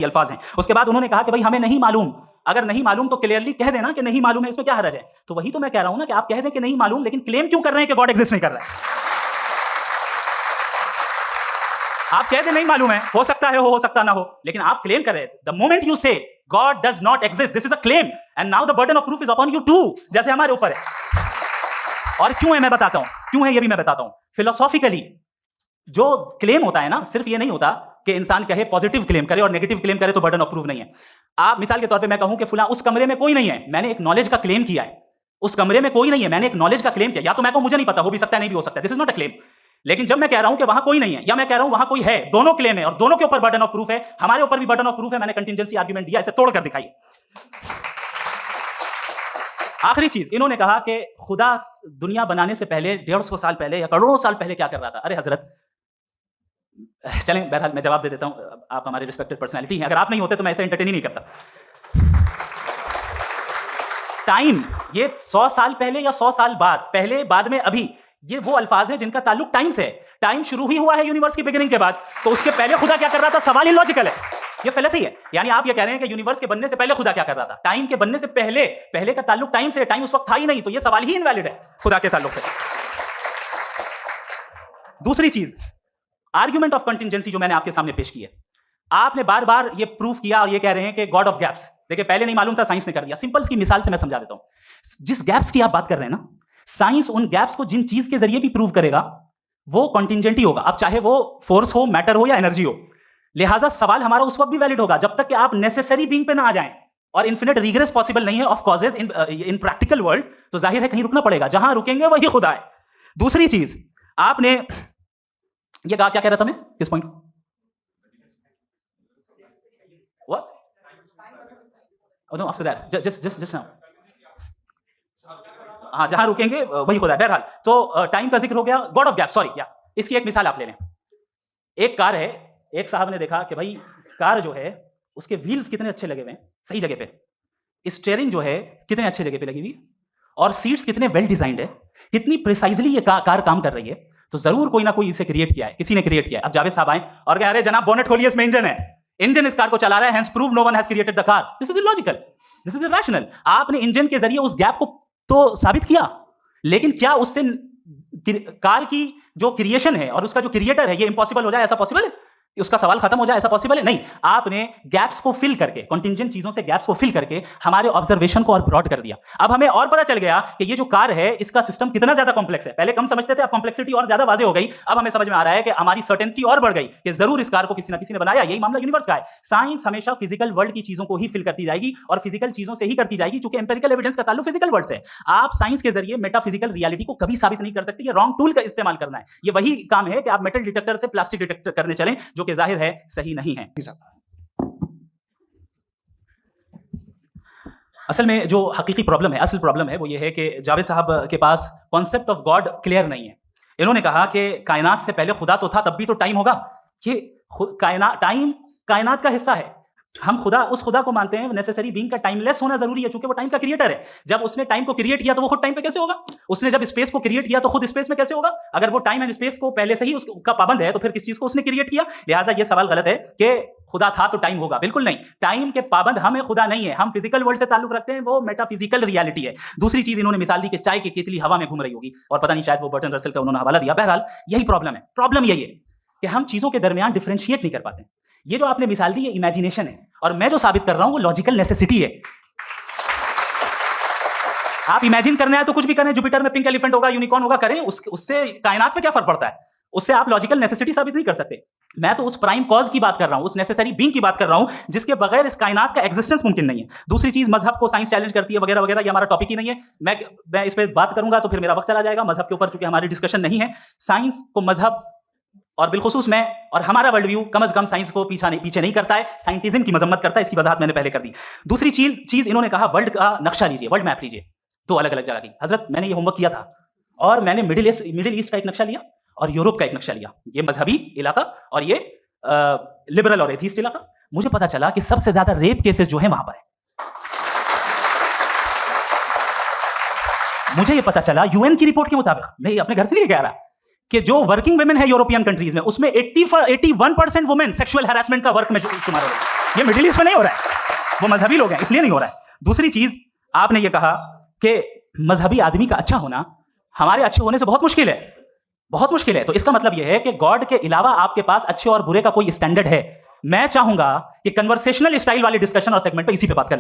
अल्फाज हैं। उसके बाद उन्होंने कहा कि भाई हमें नहीं मालूम, अगर नहीं मालूम तो क्लियरली कह देना कि नहीं मालूम है, इसमें क्या हर्ज है। तो वही तो मैं कह रहा हूं ना कि आप कह दें कि नहीं मालूम, लेकिन क्लेम क्यों कर रहे हैं कि गॉड एग्जिस्ट नहीं कर रहा है। आप कह दें नहीं मालूम है, हो सकता है हो सकता ना हो, लेकिन आप क्लेम कर रहे हैं। The moment you say God does not exist, this is a claim and now the burden of proof is upon you too, जैसे हमारे ऊपर है। और क्यों है मैं बताता हूं, क्यों है ये भी मैं बताता हूं। फिलोसॉफिकली जो क्लेम होता है ना, सिर्फ ये नहीं होता कि इंसान कहे पॉजिटिव क्लेम करे और नेगेटिव क्लेम करे तो बर्डन ऑफ प्रूफ नहीं है। आप मिसाल के तौर पे मैं कहूं कि फुला उस कमरे में कोई नहीं है, मैंने एक नॉलेज का क्लेम किया है, उस कमरे में कोई नहीं है, मैंने एक नॉलेज का क्लेम किया, या तो मैं कहूं मुझे नहीं पता, हो भी सकता है नहीं भी हो सकता है, this is not a claim. लेकिन जब मैं कह रहा हूं कि वहां कोई नहीं है या मैं कह रहा हूं वहां कोई है, दोनों क्लेम है और दोनों के ऊपर बर्डन ऑफ प्रूफ है। हमारे ऊपर भी बर्डन ऑफ प्रूफ है, मैंने कंटिजेंसी आर्गुमेंट दिया, इसे तोड़कर दिखाइए। आखिरी चीज इन्होंने कहा कि खुदा दुनिया बनाने से पहले 150 साल पहले या करोड़ों साल पहले क्या कर रहा था। अरे हजरत, चलें बहरहाल मैं जवाब दे देता हूं, आप हमारे रिस्पेक्टेड पर्सनालिटी हैं, अगर आप नहीं होते तो मैं ऐसे एंटरटेन ही नहीं करता। टाइम, ये 100 साल पहले या 100 साल बाद, पहले बाद में अभी, ये वो अल्फाज हैं जिनका ताल्लुक टाइम से है। टाइम शुरू ही हुआ है यूनिवर्स की बिगिनिंग के बाद, तो उसके पहले खुदा क्या कर रहा था, सवाल ही लॉजिकल है, ये फेलेसी है। यानी आप ये कह रहे हैं कि यूनिवर्स के बनने से पहले खुदा क्या कर रहा था। टाइम के बनने से पहले, पहले का ताल्लुक टाइम से, टाइम उस वक्त था ही नहीं, तो ये सवाल ही इनवैलिड है खुदा के ताल्लुक से। दूसरी चीज, आर्ग्यूमेंट ऑफ कंटिजेंसी जो मैंने आपके सामने पेश की है, आपने बार बार ये प्रूफ किया और ये कह रहे हैं कि गॉड ऑफ गैप्स। देखिए पहले नहीं मालूम था, साइंस ने कर दिया। सिंपल की मिसाल से मैं समझा देता हूं। जिस गैप्स की आप बात कर रहे हैं ना, साइंस उन गैप्स को जिन चीज के जरिए भी प्रूव करेगा वो कॉन्टिजेंट ही होगा, अब चाहे वो फोर्स हो, मैटर हो या एनर्जी हो। लिहाजा सवाल हमारा उस वक्त भी वैलिड होगा जब तक कि आप नेसेसरी बीइंग पे ना आ जाएं, और इन्फिनिट रिग्रेस पॉसिबल नहीं है of causes in practical world, तो जाहिर है कहीं रुकना पड़ेगा, जहां रुकेंगे वही खुदा है। दूसरी चीज, आपने ये कहा, क्या कह रहा था मैं, किस point? What? Oh no, after that, just now. हाँ, जहां रुकेंगे वही खुदा है। बहरहाल तो टाइम का जिक्र हो गया, गॉड ऑफ गैप, सॉरी या इसकी एक मिसाल आप ले लें। एक कार है, एक साहब ने देखा कि भाई कार जो है उसके व्हील्स कितने अच्छे लगे हुए हैं सही जगह पे, स्टीयरिंग जो है कितने अच्छे जगह पे लगी हुई, और सीट्स कितने वेल डिजाइंड है, कितनी प्रिसाइजली ये कार काम कर रही है, तो जरूर कोई ना कोई इसे क्रिएट किया है, किसी ने क्रिएट किया है। अब जावेद साहब आए और कह रहे जनाब बोनेट खोलिए, इसमें इंजन है, इंजन इस कार को चला रहा है, hence prove no one has created the car. This is illogical, this is irrational. आपने इंजन के जरिए उस गैप को तो साबित किया, लेकिन क्या उससे कार की जो क्रिएशन है और उसका जो क्रिएटर है ये इंपॉसिबल हो जाए, ऐसा पॉसिबल है? उसका सवाल खत्म हो जाए, ऐसा पॉसिबल है? नहीं। आपने गैप्स को फिल करके, कॉन्टिजेंट चीजों से गैप्स को फिल करके हमारे ऑब्जर्वेशन को और ब्रॉड कर दिया। अब हमें और पता चल गया कि ये जो कार है इसका सिस्टम कितना ज्यादा कॉम्प्लेक्स है। पहले कम समझते थे, अब कॉम्प्लेक्सिटी और ज्यादा वाज़ेह हो गई। अब हमें समझ में आ रहा है कि हमारी सर्टेनिटी और बढ़ गई कि जरूर इस कार को किसी ना किसी ने बनाया। यही मामला यूनिवर्स का है। साइंस हमेशा फिजिकल वर्ल्ड की चीजों को ही फिल करती जाएगी और फिजिकल चीजों से ही करती जाएगी, क्योंकि एम्पिरिकल एविडेंस का ताल्लुक फिजिकल वर्ल्ड से है। आप साइंस के जरिए मेटाफिजिकल रियलिटी को कभी साबित नहीं कर सकते। ये रॉन्ग टूल का इस्तेमाल करना है। ये वही काम है कि आप मेटल डिटेक्टर से प्लास्टिक डिटेक्टर करने चलें, जो कि जाहिर है सही नहीं है। असल में जो हकीकी प्रॉब्लम है, असल प्रॉब्लम है वो ये है कि जावेद साहब के पास कॉन्सेप्ट ऑफ गॉड क्लियर नहीं है। इन्होंने कहा कि कायनात से पहले खुदा तो था, तब भी तो टाइम होगा। ये टाइम कायनात का हिस्सा है। हम खुदा, उस खुदा को मानते हैं नेसेसरी बीइंग का टाइमलेस होना जरूरी है, क्योंकि वो टाइम का क्रिएटर है। जब उसने टाइम को क्रिएट किया तो वो खुद टाइम पे कैसे होगा? उसने जब स्पेस को क्रिएट किया तो खुद स्पेस में कैसे होगा? अगर वो टाइम एंड स्पेस को पहले से ही उसका पाबंद है तो फिर किस चीज को उसने क्रिएट किया? लिहाजा ये सवाल गलत है कि खुदा था तो टाइम होगा। बिल्कुल नहीं। टाइम के पाबंद हमें खुदा नहीं है, हम फिजिकल वर्ल्ड से ताल्लुक रखते हैं, वो मेटाफिजिकल रियलिटी है। दूसरी चीज इन्होंने मिसाल दी कि चाय की केतली हवा में घूम रही होगी, और पता नहीं शायद वो बर्टन रसल का उन्होंने हवाला दिया। बहरहाल यही प्रॉब्लम है। प्रॉब्लम यही है कि हम चीजों के दरमियान डिफरेंशिएट नहीं कर पाते। ये जो आपने मिसाल दी ये इमेजिनेशन है, और मैं जो साबित कर रहा हूं वो लॉजिकल नेसेसिटी है। आप इमेजिन करने आए तो कुछ भी करें, जुपिटर में पिंक एलिफेंट होगा, यूनिकॉर्न होगा, करें, उससे कायनात पे क्या फर्क पड़ता है? उससे आप लॉजिकल नेसेसिटी साबित नहीं कर सकते। मैं तो उस प्राइम कॉज की बात कर रहा हूं, उस नेसेसरी बीइंग की बात कर रहा हूं, जिसके बगैर इस कायनात का एग्जिस्टेंस मुमकिन नहीं है। दूसरी चीज, मजहब को साइंस चैलेंज करती है वगैरह वगैरह, ये हमारा टॉपिक ही नहीं है। मैं इस पर बात करूंगा तो फिर मेरा वक्त चला जाएगा। मजहब के ऊपर चूंकि हमारी डिस्कशन नहीं है, साइंस को मजहब और बिलखुसूस मैं और हमारा वर्ल्ड व्यू कम से कम साइंस को पीछे नहीं करता है, साइंटिज्म की मजम्मत करता है। इसकी वजाहत मैंने पहले कर दी। दूसरी चीज इन्होंने कहा वर्ल्ड का नक्शा लीजिए, वर्ल्ड मैप लीजिए, दो अलग अलग जगह की। हजरत मैंने ये होमवर्क किया था, और मैंने मिडिल ईस्ट का एक नक्शा लिया और यूरोप का एक नक्शा लिया। ये मजहबी इलाका और ये लिबरल और एथीस्ट इलाका। मुझे पता चला कि सबसे ज्यादा रेप केसेस जो है वहां पर है। मुझे ये पता चला यूएन की रिपोर्ट के मुताबिक, मैं अपने घर से नहीं लेके आ रहा, कि जो वर्किंग वुमेन है यूरोपियन कंट्रीज में, उसमें 81% वुमेन सेक्सुअल हैरेसमेंट का वर्क में शुमार हो रही है। ये मिडिल ईस्ट में नहीं हो रहा है, वो मजहबी लोग हैं इसलिए नहीं हो रहा है। दूसरी चीज आपने ये कहा कि मजहबी आदमी का अच्छा होना हमारे अच्छे होने से बहुत मुश्किल है, बहुत मुश्किल है। तो इसका मतलब यह है कि गॉड के अलावा आपके पास अच्छे और बुरे का कोई स्टैंडर्ड है। मैं चाहूंगा कि कन्वर्सेशनल स्टाइल वाले डिस्कशन और सेगमेंट पे इसी पे बात करें।